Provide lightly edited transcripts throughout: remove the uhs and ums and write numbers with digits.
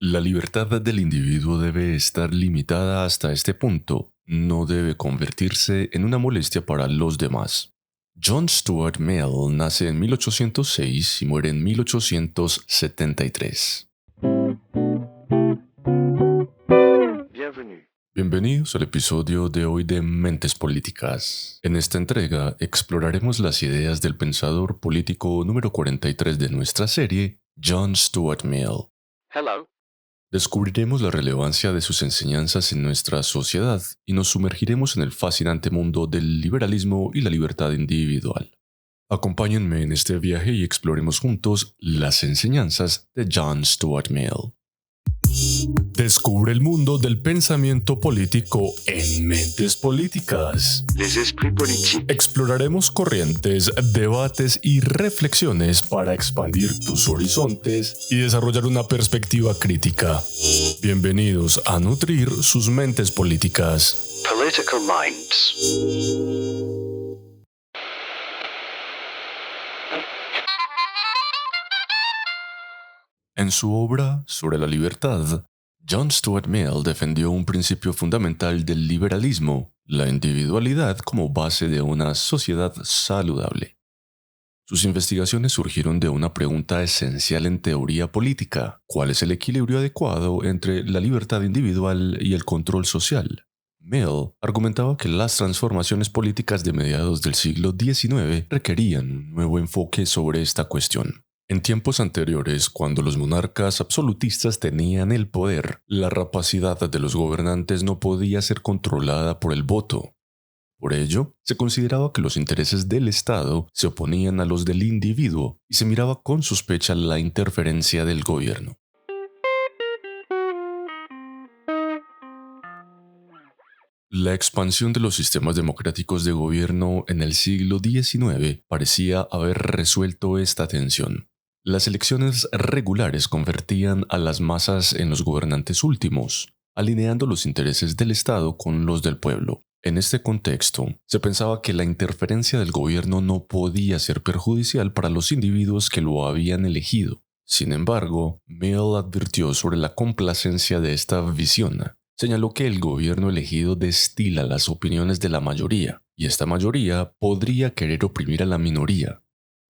La libertad del individuo debe estar limitada hasta este punto, no debe convertirse en una molestia para los demás. John Stuart Mill nace en 1806 y muere en 1873. Bienvenidos al episodio de hoy de Mentes Políticas. En esta entrega exploraremos las ideas del pensador político número 43 de nuestra serie, John Stuart Mill. Hello. Descubriremos la relevancia de sus enseñanzas en nuestra sociedad y nos sumergiremos en el fascinante mundo del liberalismo y la libertad individual. Acompáñenme en este viaje y exploremos juntos las enseñanzas de John Stuart Mill. Descubre el mundo del pensamiento político en Mentes Políticas. Les esprits politiques. Exploraremos corrientes, debates y reflexiones para expandir tus horizontes y desarrollar una perspectiva crítica. Bienvenidos a nutrir sus mentes políticas. Political minds. En su obra sobre la libertad, John Stuart Mill defendió un principio fundamental del liberalismo, la individualidad como base de una sociedad saludable. Sus investigaciones surgieron de una pregunta esencial en teoría política: ¿cuál es el equilibrio adecuado entre la libertad individual y el control social? Mill argumentaba que las transformaciones políticas de mediados del siglo XIX requerían un nuevo enfoque sobre esta cuestión. En tiempos anteriores, cuando los monarcas absolutistas tenían el poder, la rapacidad de los gobernantes no podía ser controlada por el voto. Por ello, se consideraba que los intereses del Estado se oponían a los del individuo y se miraba con sospecha la interferencia del gobierno. La expansión de los sistemas democráticos de gobierno en el siglo XIX parecía haber resuelto esta tensión. Las elecciones regulares convertían a las masas en los gobernantes últimos, alineando los intereses del Estado con los del pueblo. En este contexto, se pensaba que la interferencia del gobierno no podía ser perjudicial para los individuos que lo habían elegido. Sin embargo, Mill advirtió sobre la complacencia de esta visión. Señaló que el gobierno elegido destila las opiniones de la mayoría, y esta mayoría podría querer oprimir a la minoría.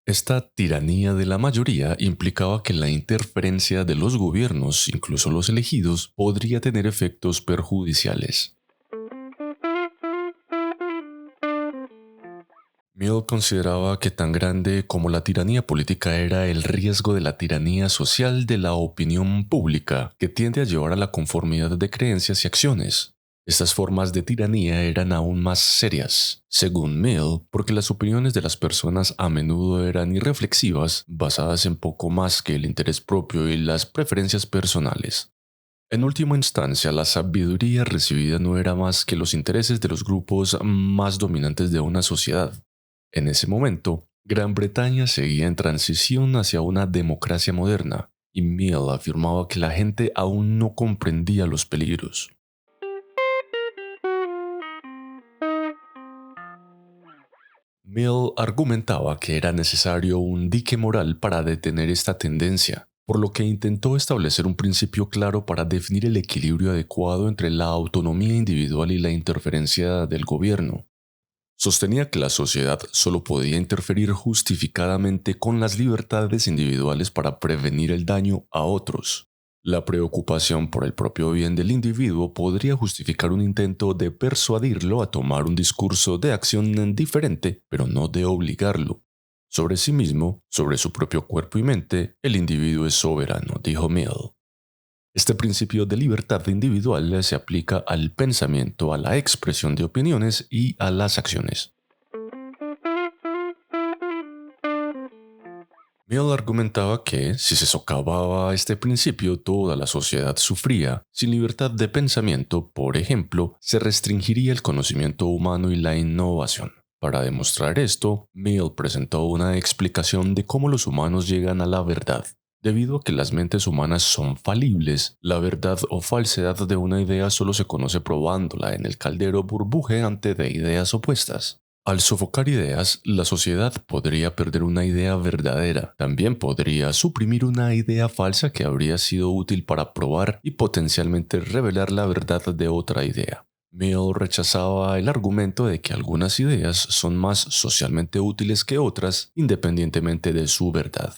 Esta tiranía de la mayoría implicaba que la interferencia de los gobiernos, incluso los elegidos, podría tener efectos perjudiciales. Mill consideraba que tan grande como la tiranía política era el riesgo de la tiranía social de la opinión pública, que tiende a llevar a la conformidad de creencias y acciones. Estas formas de tiranía eran aún más serias, según Mill, porque las opiniones de las personas a menudo eran irreflexivas, basadas en poco más que el interés propio y las preferencias personales. En última instancia, la sabiduría recibida no era más que los intereses de los grupos más dominantes de una sociedad. En ese momento, Gran Bretaña seguía en transición hacia una democracia moderna, y Mill afirmaba que la gente aún no comprendía los peligros. Mill argumentaba que era necesario un dique moral para detener esta tendencia, por lo que intentó establecer un principio claro para definir el equilibrio adecuado entre la autonomía individual y la interferencia del gobierno. Sostenía que la sociedad solo podía interferir justificadamente con las libertades individuales para prevenir el daño a otros. La preocupación por el propio bien del individuo podría justificar un intento de persuadirlo a tomar un discurso de acción diferente, pero no de obligarlo. Sobre sí mismo, sobre su propio cuerpo y mente, el individuo es soberano, dijo Mill. Este principio de libertad individual se aplica al pensamiento, a la expresión de opiniones y a las acciones. Mill argumentaba que, si se socavaba este principio, toda la sociedad sufría. Sin libertad de pensamiento, por ejemplo, se restringiría el conocimiento humano y la innovación. Para demostrar esto, Mill presentó una explicación de cómo los humanos llegan a la verdad. Debido a que las mentes humanas son falibles, la verdad o falsedad de una idea solo se conoce probándola en el caldero burbujeante de ideas opuestas. Al sofocar ideas, la sociedad podría perder una idea verdadera. También podría suprimir una idea falsa que habría sido útil para probar y potencialmente revelar la verdad de otra idea. Mill rechazaba el argumento de que algunas ideas son más socialmente útiles que otras, independientemente de su verdad.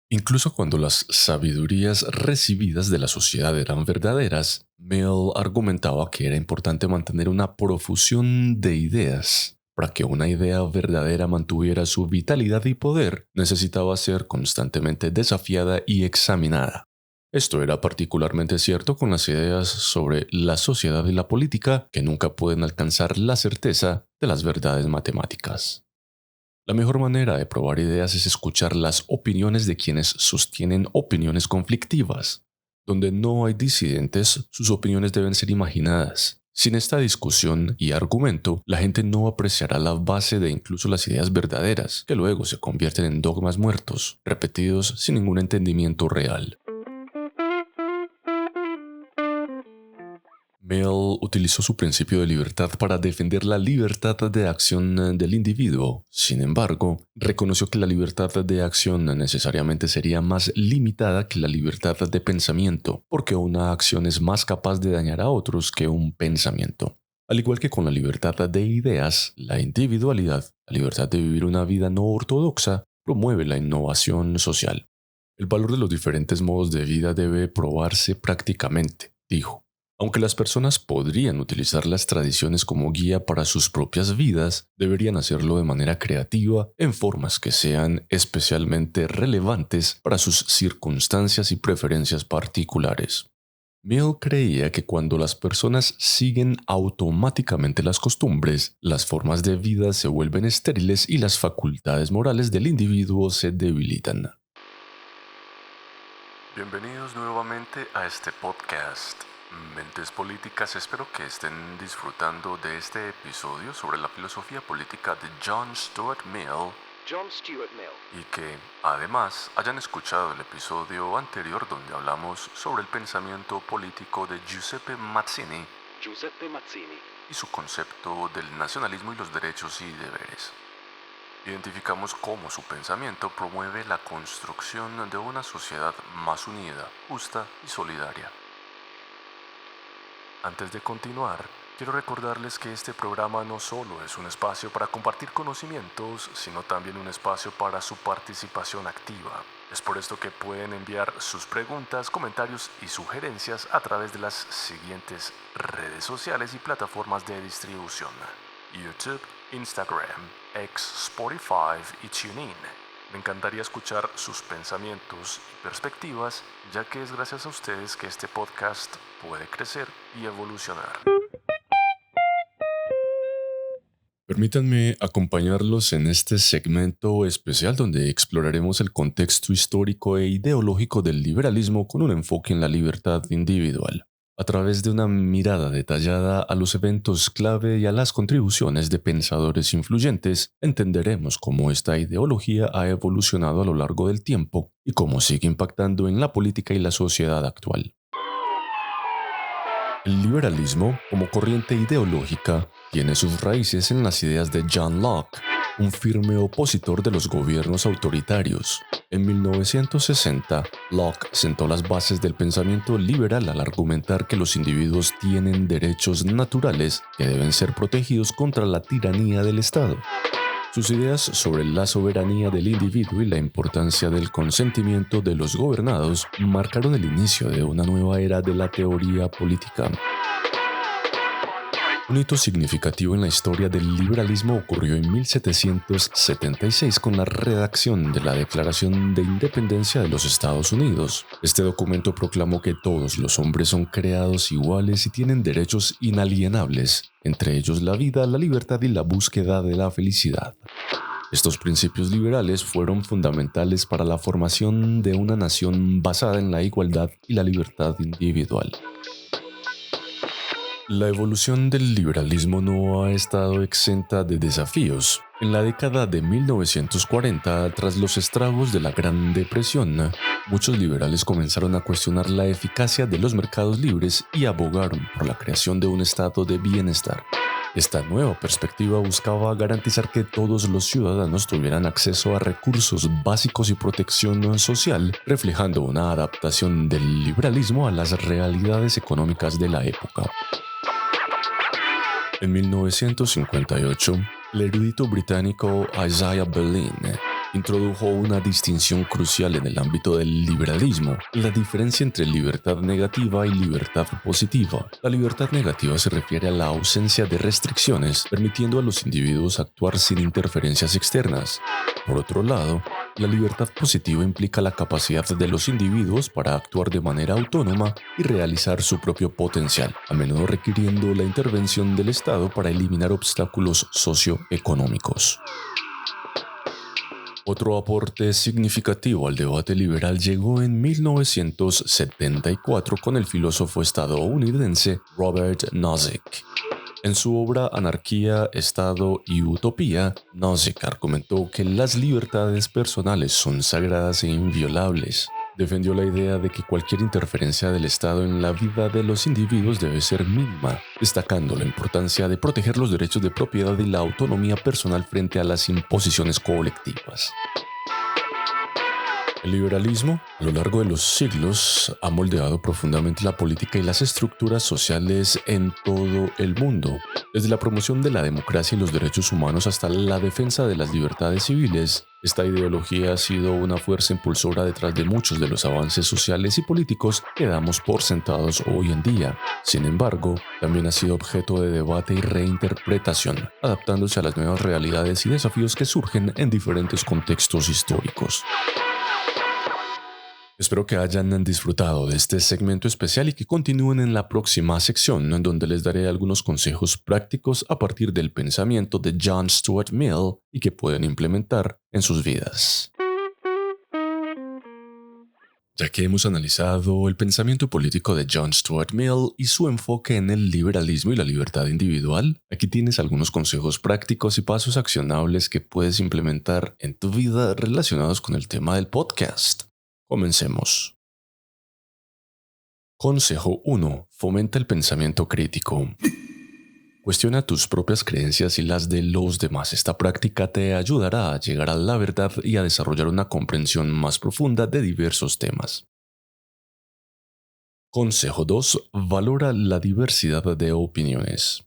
Incluso cuando las sabidurías recibidas de la sociedad eran verdaderas, Mill argumentaba que era importante mantener una profusión de ideas. Para que una idea verdadera mantuviera su vitalidad y poder, necesitaba ser constantemente desafiada y examinada. Esto era particularmente cierto con las ideas sobre la sociedad y la política, que nunca pueden alcanzar la certeza de las verdades matemáticas. La mejor manera de probar ideas es escuchar las opiniones de quienes sostienen opiniones conflictivas. Donde no hay disidentes, sus opiniones deben ser imaginadas. Sin esta discusión y argumento, la gente no apreciará la base de incluso las ideas verdaderas, que luego se convierten en dogmas muertos, repetidos sin ningún entendimiento real. Mill utilizó su principio de libertad para defender la libertad de acción del individuo. Sin embargo, reconoció que la libertad de acción necesariamente sería más limitada que la libertad de pensamiento, porque una acción es más capaz de dañar a otros que un pensamiento. Al igual que con la libertad de ideas, la individualidad, la libertad de vivir una vida no ortodoxa, promueve la innovación social. El valor de los diferentes modos de vida debe probarse prácticamente, dijo. Aunque las personas podrían utilizar las tradiciones como guía para sus propias vidas, deberían hacerlo de manera creativa, en formas que sean especialmente relevantes para sus circunstancias y preferencias particulares. Mill creía que cuando las personas siguen automáticamente las costumbres, las formas de vida se vuelven estériles y las facultades morales del individuo se debilitan. Bienvenidos nuevamente a este podcast. Mentes Políticas, espero que estén disfrutando de este episodio sobre la filosofía política de John Stuart Mill y que además hayan escuchado el episodio anterior donde hablamos sobre el pensamiento político de Giuseppe Mazzini y su concepto del nacionalismo y los derechos y deberes. Identificamos cómo su pensamiento promueve la construcción de una sociedad más unida, justa y solidaria. Antes de continuar, quiero recordarles que este programa no solo es un espacio para compartir conocimientos, sino también un espacio para su participación activa. Es por esto que pueden enviar sus preguntas, comentarios y sugerencias a través de las siguientes redes sociales y plataformas de distribución: YouTube, Instagram, X, Spotify y TuneIn. Me encantaría escuchar sus pensamientos y perspectivas, ya que es gracias a ustedes que este podcast puede crecer y evolucionar. Permítanme acompañarlos en este segmento especial donde exploraremos el contexto histórico e ideológico del liberalismo con un enfoque en la libertad individual. A través de una mirada detallada a los eventos clave y a las contribuciones de pensadores influyentes, entenderemos cómo esta ideología ha evolucionado a lo largo del tiempo y cómo sigue impactando en la política y la sociedad actual. El liberalismo, como corriente ideológica, tiene sus raíces en las ideas de John Locke, un firme opositor de los gobiernos autoritarios. En 1960, Locke sentó las bases del pensamiento liberal al argumentar que los individuos tienen derechos naturales que deben ser protegidos contra la tiranía del Estado. Sus ideas sobre la soberanía del individuo y la importancia del consentimiento de los gobernados marcaron el inicio de una nueva era de la teoría política. Un hito significativo en la historia del liberalismo ocurrió en 1776 con la redacción de la Declaración de Independencia de los Estados Unidos. Este documento proclamó que todos los hombres son creados iguales y tienen derechos inalienables, entre ellos la vida, la libertad y la búsqueda de la felicidad. Estos principios liberales fueron fundamentales para la formación de una nación basada en la igualdad y la libertad individual. La evolución del liberalismo no ha estado exenta de desafíos. En la década de 1940, tras los estragos de la Gran Depresión, muchos liberales comenzaron a cuestionar la eficacia de los mercados libres y abogaron por la creación de un estado de bienestar. Esta nueva perspectiva buscaba garantizar que todos los ciudadanos tuvieran acceso a recursos básicos y protección social, reflejando una adaptación del liberalismo a las realidades económicas de la época. En 1958, el erudito británico Isaiah Berlin introdujo una distinción crucial en el ámbito del liberalismo, la diferencia entre libertad negativa y libertad positiva. La libertad negativa se refiere a la ausencia de restricciones, permitiendo a los individuos actuar sin interferencias externas. Por otro lado, la libertad positiva implica la capacidad de los individuos para actuar de manera autónoma y realizar su propio potencial, a menudo requiriendo la intervención del Estado para eliminar obstáculos socioeconómicos. Otro aporte significativo al debate liberal llegó en 1974 con el filósofo estadounidense Robert Nozick. En su obra Anarquía, Estado y Utopía, Nozick argumentó que las libertades personales son sagradas e inviolables. Defendió la idea de que cualquier interferencia del Estado en la vida de los individuos debe ser mínima, destacando la importancia de proteger los derechos de propiedad y la autonomía personal frente a las imposiciones colectivas. El liberalismo, a lo largo de los siglos, ha moldeado profundamente la política y las estructuras sociales en todo el mundo. Desde la promoción de la democracia y los derechos humanos hasta la defensa de las libertades civiles, esta ideología ha sido una fuerza impulsora detrás de muchos de los avances sociales y políticos que damos por sentados hoy en día. Sin embargo, también ha sido objeto de debate y reinterpretación, adaptándose a las nuevas realidades y desafíos que surgen en diferentes contextos históricos. Espero que hayan disfrutado de este segmento especial y que continúen en la próxima sección, en donde les daré algunos consejos prácticos a partir del pensamiento de John Stuart Mill y que pueden implementar en sus vidas. Ya que hemos analizado el pensamiento político de John Stuart Mill y su enfoque en el liberalismo y la libertad individual, aquí tienes algunos consejos prácticos y pasos accionables que puedes implementar en tu vida relacionados con el tema del podcast. Comencemos. Consejo 1. Fomenta el pensamiento crítico. Cuestiona tus propias creencias y las de los demás. Esta práctica te ayudará a llegar a la verdad y a desarrollar una comprensión más profunda de diversos temas. Consejo 2. Valora la diversidad de opiniones.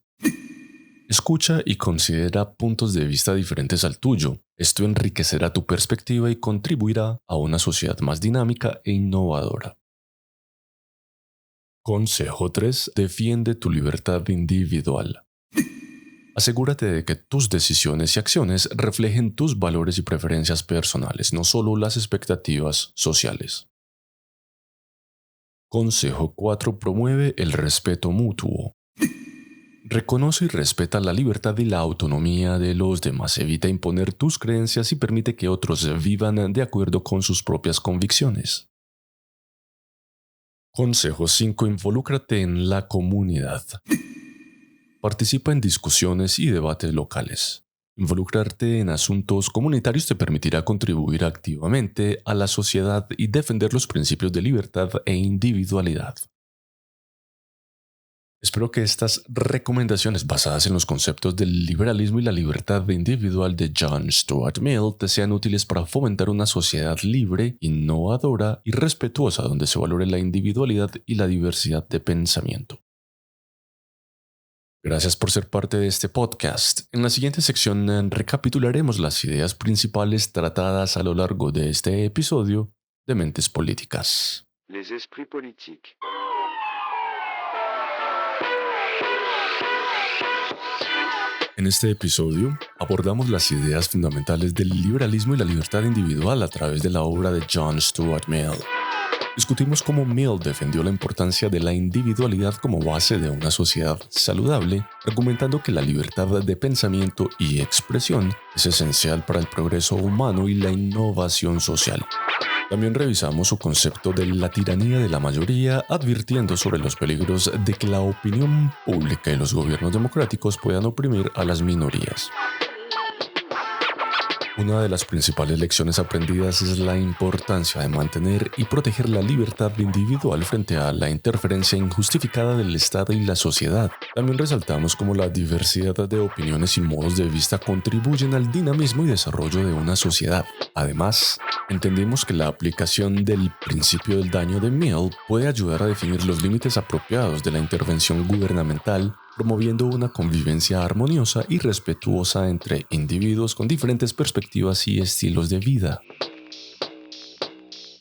Escucha y considera puntos de vista diferentes al tuyo. Esto enriquecerá tu perspectiva y contribuirá a una sociedad más dinámica e innovadora. Consejo 3. Defiende tu libertad individual. Asegúrate de que tus decisiones y acciones reflejen tus valores y preferencias personales, no solo las expectativas sociales. Consejo 4. Promueve el respeto mutuo. Reconoce y respeta la libertad y la autonomía de los demás. Evita imponer tus creencias y permite que otros vivan de acuerdo con sus propias convicciones. Consejo 5. Involúcrate en la comunidad. Participa en discusiones y debates locales. Involucrarte en asuntos comunitarios te permitirá contribuir activamente a la sociedad y defender los principios de libertad e individualidad. Espero que estas recomendaciones basadas en los conceptos del liberalismo y la libertad individual de John Stuart Mill te sean útiles para fomentar una sociedad libre, innovadora y respetuosa donde se valore la individualidad y la diversidad de pensamiento. Gracias por ser parte de este podcast. En la siguiente sección recapitularemos las ideas principales tratadas a lo largo de este episodio de Mentes Políticas. Les esprits politiques. En este episodio abordamos las ideas fundamentales del liberalismo y la libertad individual a través de la obra de John Stuart Mill. Discutimos cómo Mill defendió la importancia de la individualidad como base de una sociedad saludable, argumentando que la libertad de pensamiento y expresión es esencial para el progreso humano y la innovación social. También revisamos su concepto de la tiranía de la mayoría, advirtiendo sobre los peligros de que la opinión pública y los gobiernos democráticos puedan oprimir a las minorías. Una de las principales lecciones aprendidas es la importancia de mantener y proteger la libertad individual frente a la interferencia injustificada del Estado y la sociedad. También resaltamos cómo la diversidad de opiniones y modos de vista contribuyen al dinamismo y desarrollo de una sociedad. Además, entendemos que la aplicación del principio del daño de Mill puede ayudar a definir los límites apropiados de la intervención gubernamental, promoviendo una convivencia armoniosa y respetuosa entre individuos con diferentes perspectivas y estilos de vida.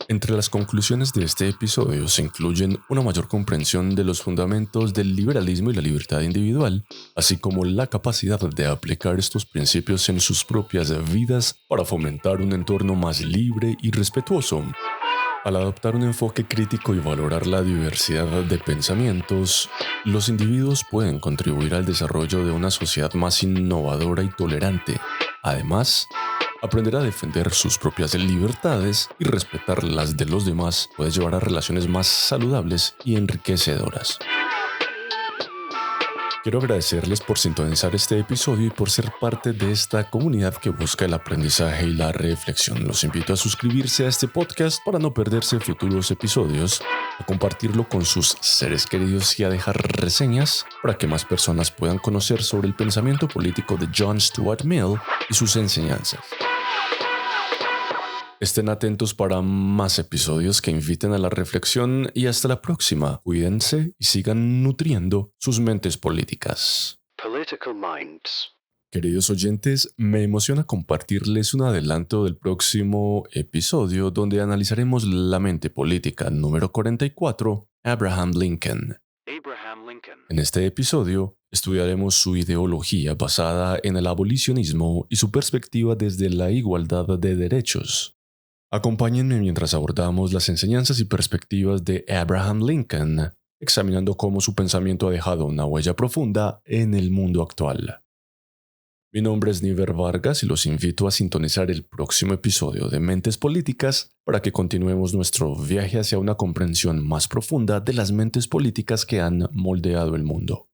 Entre las conclusiones de este episodio se incluyen una mayor comprensión de los fundamentos del liberalismo y la libertad individual, así como la capacidad de aplicar estos principios en sus propias vidas para fomentar un entorno más libre y respetuoso. Al adoptar un enfoque crítico y valorar la diversidad de pensamientos, los individuos pueden contribuir al desarrollo de una sociedad más innovadora y tolerante. Además, aprender a defender sus propias libertades y respetar las de los demás puede llevar a relaciones más saludables y enriquecedoras. Quiero agradecerles por sintonizar este episodio y por ser parte de esta comunidad que busca el aprendizaje y la reflexión. Los invito a suscribirse a este podcast para no perderse futuros episodios, a compartirlo con sus seres queridos y a dejar reseñas para que más personas puedan conocer sobre el pensamiento político de John Stuart Mill y sus enseñanzas. Estén atentos para más episodios que inviten a la reflexión y hasta la próxima. Cuídense y sigan nutriendo sus mentes políticas. Political Minds. Queridos oyentes, me emociona compartirles un adelanto del próximo episodio donde analizaremos la mente política número 44, Abraham Lincoln. Abraham Lincoln. En este episodio estudiaremos su ideología basada en el abolicionismo y su perspectiva desde la igualdad de derechos. Acompáñenme mientras abordamos las enseñanzas y perspectivas de Abraham Lincoln, examinando cómo su pensamiento ha dejado una huella profunda en el mundo actual. Mi nombre es Niver Vargas y los invito a sintonizar el próximo episodio de Mentes Políticas para que continuemos nuestro viaje hacia una comprensión más profunda de las mentes políticas que han moldeado el mundo.